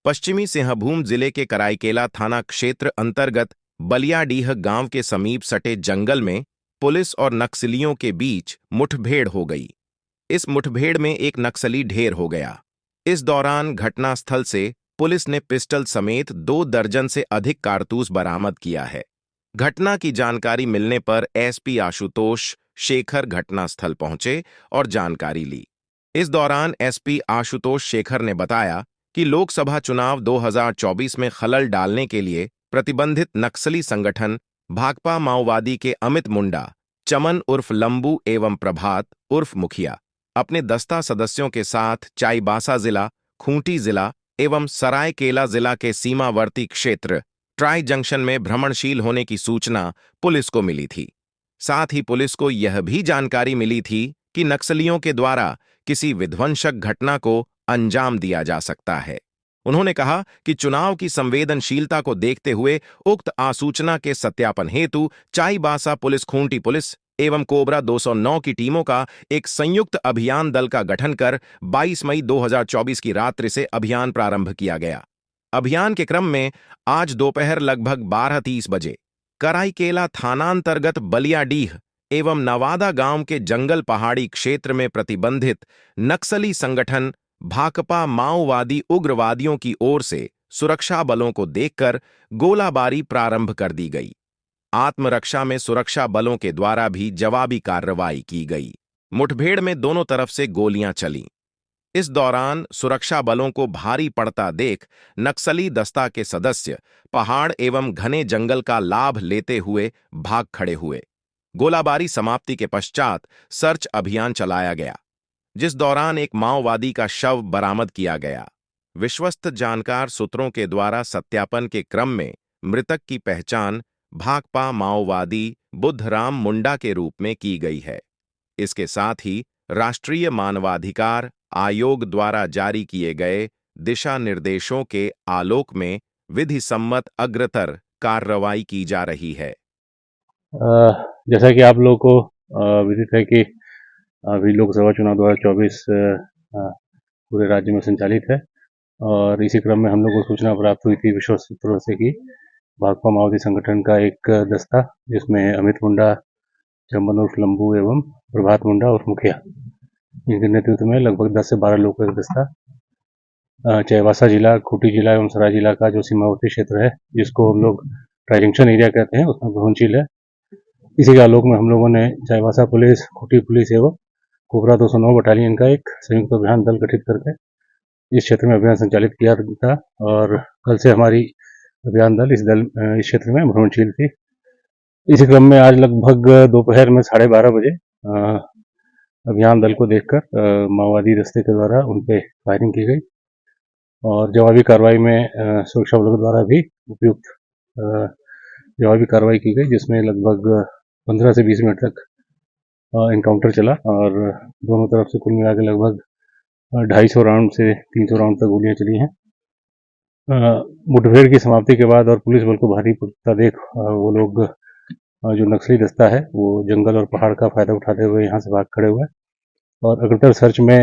पश्चिमी सिंहभूम जिले के कराईकेला थाना क्षेत्र अंतर्गत बलियाडीह गांव के समीप सटे जंगल में पुलिस और नक्सलियों के बीच मुठभेड़ हो गई। इस मुठभेड़ में एक नक्सली ढेर हो गया। इस दौरान घटनास्थल से पुलिस ने पिस्टल समेत 2 दर्जन से अधिक कारतूस बरामद किया है। घटना की जानकारी मिलने पर एसपी आशुतोष शेखर घटनास्थल पहुंचे और जानकारी ली। इस दौरान एसपी आशुतोष शेखर ने बताया कि लोकसभा चुनाव 2024 में खलल डालने के लिए प्रतिबंधित नक्सली संगठन भाकपा माओवादी के अमित मुंडा, चमन उर्फ लंबू एवं प्रभात उर्फ मुखिया अपने दस्ता सदस्यों के साथ चाईबासा जिला, खूंटी जिला एवं सरायकेला जिला के सीमावर्ती क्षेत्र ट्राई जंक्शन में भ्रमणशील होने की सूचना पुलिस को मिली थी। साथ ही पुलिस को यह भी जानकारी मिली थी कि नक्सलियों के द्वारा किसी विध्वंसक घटना को अंजाम दिया जा सकता है। उन्होंने कहा कि चुनाव की संवेदनशीलता को देखते हुए उक्त आसूचना के सत्यापन हेतु चाईबासा पुलिस, खूंटी पुलिस एवं कोबरा 209 की टीमों का एक संयुक्त अभियान दल का गठन कर 22 मई 2024 की रात्रि से अभियान प्रारंभ किया गया। अभियान के क्रम में आज दोपहर लगभग 12:30 बजे कराईकेला थानांतर्गत बलियाडीह एवं नवादा गांव के जंगल पहाड़ी क्षेत्र में प्रतिबंधित नक्सली संगठन भाकपा माओवादी उग्रवादियों की ओर से सुरक्षा बलों को देखकर गोलाबारी प्रारंभ कर दी गई। आत्मरक्षा में सुरक्षा बलों के द्वारा भी जवाबी कार्रवाई की गई। मुठभेड़ में दोनों तरफ से गोलियां चलीं। इस दौरान सुरक्षा बलों को भारी पड़ता देख नक्सली दस्ता के सदस्य पहाड़ एवं घने जंगल का लाभ लेते हुए भाग खड़े हुए। गोलाबारी समाप्ति के पश्चात सर्च अभियान चलाया गया, जिस दौरान एक माओवादी का शव बरामद किया गया। विश्वस्त जानकार सूत्रों के द्वारा सत्यापन के क्रम में मृतक की पहचान भाकपा माओवादी बुद्धराम मुंडा के रूप में की गई है। इसके साथ ही राष्ट्रीय मानवाधिकार आयोग द्वारा जारी किए गए दिशा निर्देशों के आलोक में विधि सम्मत अग्रतर कार्रवाई की जा रही है। जैसा कि आप लोगों को विदित है कि अभी लोकसभा चुनाव 2024 पूरे राज्य में संचालित है और इसी क्रम में हम लोग को सूचना प्राप्त हुई थी विश्वस्त सूत्रों से कि भाकपा माओवादी संगठन का एक दस्ता, जिसमें अमित मुंडा, चंबन उर्फ लंबू एवं प्रभात मुंडा उर्फ मुखिया, इनके नेतृत्व में लगभग 10 से 12 लोगों का एक दस्ता चाईबासा जिला, खूंटी जिला एवं सराय जिला का जो सीमावर्ती क्षेत्र है, जिसको हम लोग ट्राई जंक्शन एरिया कहते हैं, उसमें भ्रमणशील है। इसी के आलोक में हम लोगों ने चाईबासा पुलिस, खूंटी पुलिस एवं कोबरा 209 बटालियन का एक संयुक्त अभियान दल गठित करके इस क्षेत्र में अभियान संचालित किया था और कल से हमारी अभियान दल इस क्षेत्र में भ्रमणशील थी। इसी क्रम में आज लगभग दोपहर में 12:30 बजे अभियान दल को देखकर माओवादी दस्ते के द्वारा उन पे फायरिंग की गई और जवाबी कार्रवाई में सुरक्षा बलों द्वारा भी उपयुक्त जवाबी कार्रवाई की गई, जिसमें लगभग 15 से 20 मिनट तक इनकाउंटर चला और दोनों तरफ से कुल मिला के लगभग 250 राउंड से 300 राउंड तक गोलियां चली हैं। मुठभेड़ की समाप्ति के बाद और पुलिस बल को भारी पड़ता देख वो लोग जो नक्सली दस्ता है वो जंगल और पहाड़ का फायदा उठाते हुए यहाँ से भाग खड़े हुए और अग्रतर सर्च में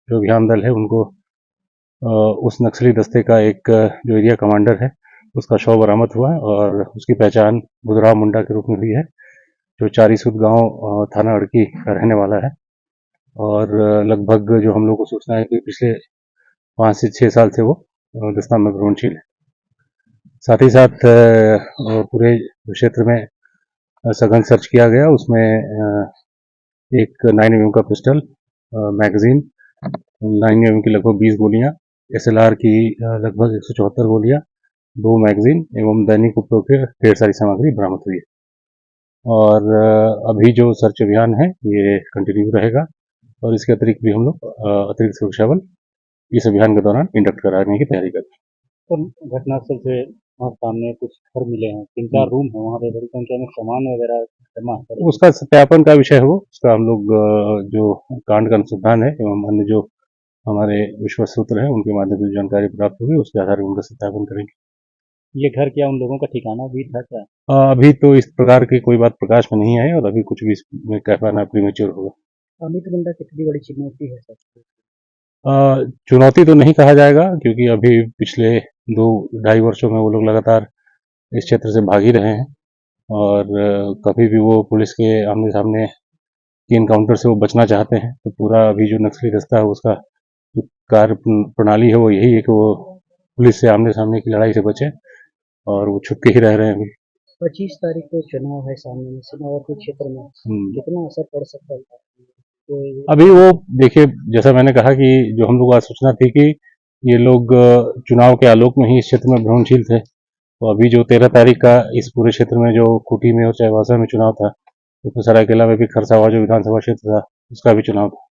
जो अभियान दल है उनको उस नक्सली दस्ते का एक जो एरिया कमांडर है उसका शव बरामद हुआ और उसकी पहचान बुद्धराम मुंडा के रूप में हुई है, जो चारीसुद गांव थाना अड़की का रहने वाला है और लगभग जो हम लोग को सूचना है कि पिछले 5 से 6 साल से वो दस्ता में भ्रमणशील है। साथ ही साथ पूरे क्षेत्र में सघन सर्च किया गया, उसमें एक 9mm का पिस्टल, मैगजीन 9mm की लगभग 20 गोलियां, SLR की लगभग 174 गोलियां, 2 मैगजीन एवं दैनिक उपयोग के ढेर सारी सामग्री बरामद हुई है और अभी जो सर्च अभियान है ये कंटिन्यू रहेगा और इसके अतिरिक्त भी हम लोग अतिरिक्त सुरक्षा बल इस अभियान के दौरान इंडक्ट कराने की तैयारी कर रहे हैं। तो घटनास्थल से वहाँ सामने कुछ घर मिले हैं, 3-4 रूम है, वहाँ पे बड़ी संख्या में सामान वगैरह जमा है। उसका सत्यापन का विषय है वो, उसका हम लोग जो कांड का अनुसंधान है एवं अन्य जो हमारे विश्वस्त सूत्र है उनके माध्यम से जानकारी प्राप्त होगी, उसके आधार पर उनका सत्यापन करेंगे। ये घर क्या उन लोगों का ठिकाना भी था क्या? अभी तो इस प्रकार की कोई बात प्रकाश में नहीं आई और अभी कुछ भी इसमें कह पाना प्रीमेच्योर होगा। अमित मुंडा कितनी बड़ी चुनौती है सर? चुनौती तो नहीं कहा जाएगा, क्योंकि अभी पिछले 2-2.5 वर्षों में वो लोग लगातार इस क्षेत्र से भाग ही रहे हैं और कभी भी वो पुलिस के आमने सामने के इनकाउंटर से वो बचना चाहते हैं। तो पूरा अभी जो नक्सली दस्ता है उसका जो कार्य प्रणाली है वो यही है कि वो पुलिस से आमने सामने की लड़ाई से बचे और वो छुप के ही रह रहे हैं अभी। 25 तारीख को चुनाव है सामने में, सीमावर्ती क्षेत्र में कितना असर पड़ सकता है? तो अभी वो देखिए, जैसा मैंने कहा कि जो हम लोग को आज सूचना थी कि ये लोग चुनाव के आलोक में ही इस क्षेत्र में भ्रमणशील थे, तो अभी जो 13 तारीख का इस पूरे क्षेत्र में जो खूंटी में और चाईबासा में चुनाव था, तो सरायकेला में भी खरसावां जो विधानसभा क्षेत्र था उसका भी चुनाव था।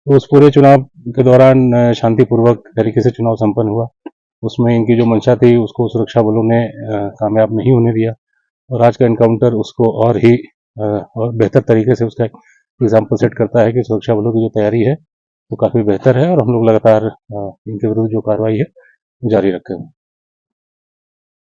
तो उस पूरे चुनाव के दौरान शांतिपूर्वक तरीके से चुनाव संपन्न हुआ। उसमें इनकी जो मंशा थी उसको सुरक्षा बलों ने कामयाब नहीं होने दिया और आज का इनकाउंटर उसको और ही और बेहतर तरीके से उसका एग्जाम्पल सेट करता है कि सुरक्षा बलों की जो तैयारी है वो काफ़ी बेहतर है और हम लोग लगातार इनके विरुद्ध जो कार्रवाई है जारी रखेंगे।